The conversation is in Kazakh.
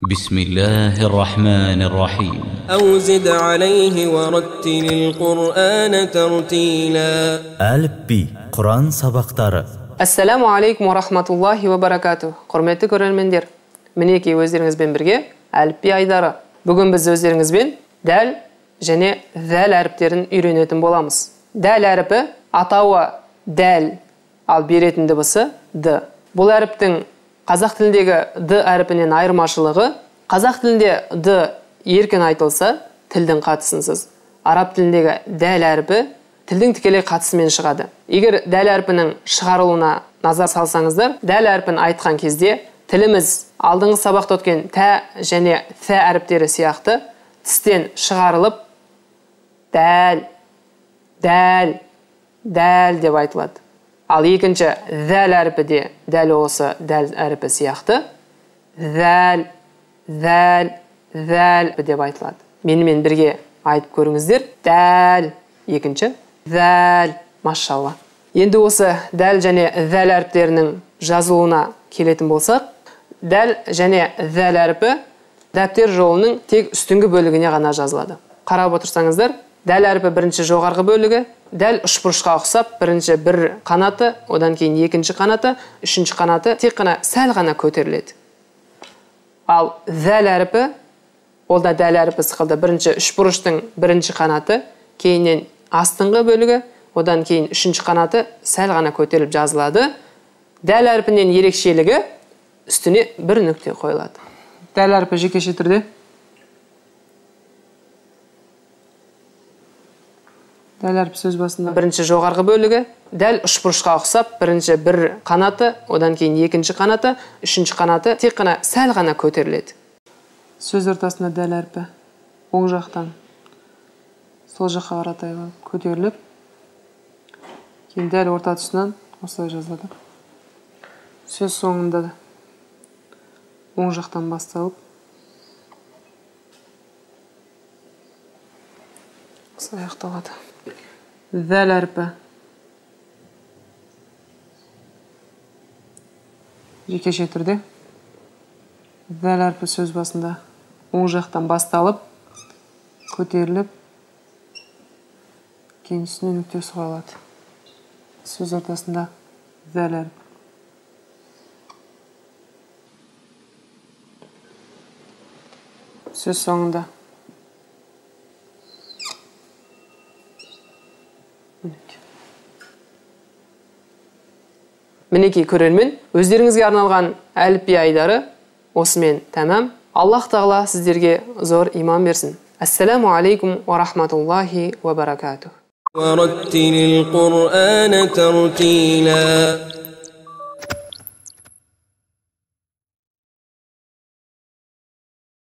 بسم الله الرحمن الرحيم أو زد عليه ورتل القرآن ترتيلا. Әліпби, Құран сабақтары. Ассаламу алейкум ва рахматуллахи ва баракату. Құрметті көрермендер, мінекей өздеріңізбен бірге әліпби айдары. Бүгін біз өздеріңізбен дәл және зәл әріптерін үйренетін боламыз. Дәл әріпі атауы дәл, ал беретін дыбысы д. Бұл әріптің қазақ тіліндегі д әріпінен айырмашылығы, қазақ тілінде д еркін айтылса, тілдің қатысынсыз. Араб тіліндегі дәл әріпі тілдің тікелей қатысымен шығады. Егер дәл әрпінің шығарылуына назар салсаңыздар, дәл әрпін айтқан кезде тіліміз алдыңғы сабақта өткен тә және фә әріптері сияқты тістен шығарылып дәл, дәл, дәл деп айтылады. Ал екінші зәл әріпі де дәл осы дәл әріпі сияқты зәл, зәл, зәл деп айтылады. Менімен бірге айтып көріңіздер. Дәл, екінші зәл, машалла. Енді осы дәл және зәл әріптерінің жазылуына келетін болсақ, дәл және зәл әріпі дәптер жолының тек үстіңгі бөлігіне ғана жазылады. Қарап отырсаңыздар, дәл әріпі бірінші жоғарғы бөлігі, дәл үшбұрышқа ұқсап, бірінші бір қанаты, одан кейін екінші қанаты, үшінші қанаты тек қана сәл ғана көтеріледі. Ал зәл әріпі, ол да дәл әріпі сықылды, бірінші үшбұрыштың бірінші қанаты, кейіннен астыңғы бөлігі, одан кейін үшінші қанаты сәл ғана көтеріліп жазылады. Дәл әріпінен ерекшелігі үстіне бір нүкте қойылады. Дәл әріпі жекеше түрде. Дәл әріп сөз басында бірінші жоғарғы бөлігі, дәл үшбұрышқа ұқсап, бірінші бір қанаты, одан кейін екінші қанаты, үшінші қанаты тек қана сәл ғана көтеріледі. Сөз ортасында дәл әрпі оң жақтан сол жаққа қаратай көтеріліп, кейін дәл орта тұсынан осылай жазылады. Сөз соңында оң жақтан басталып, осылай аяқталады. Зәл әріпі жекеше түрде. Зәл әріпі сөз басында оң жақтан басталып, көтеріліп, кейін үстіне нүкте қойылады. Сөз ортасында зәл әріпі. Сөз соңында мінекей көрермен, өздеріңізге арналған әліпби айдары осымен тәмам. Аллах тағала сіздерге зор иман берсін. Ассаламу алейкум ва рахматуллахи ва баракатух. ورتل القرآن ترتيلا.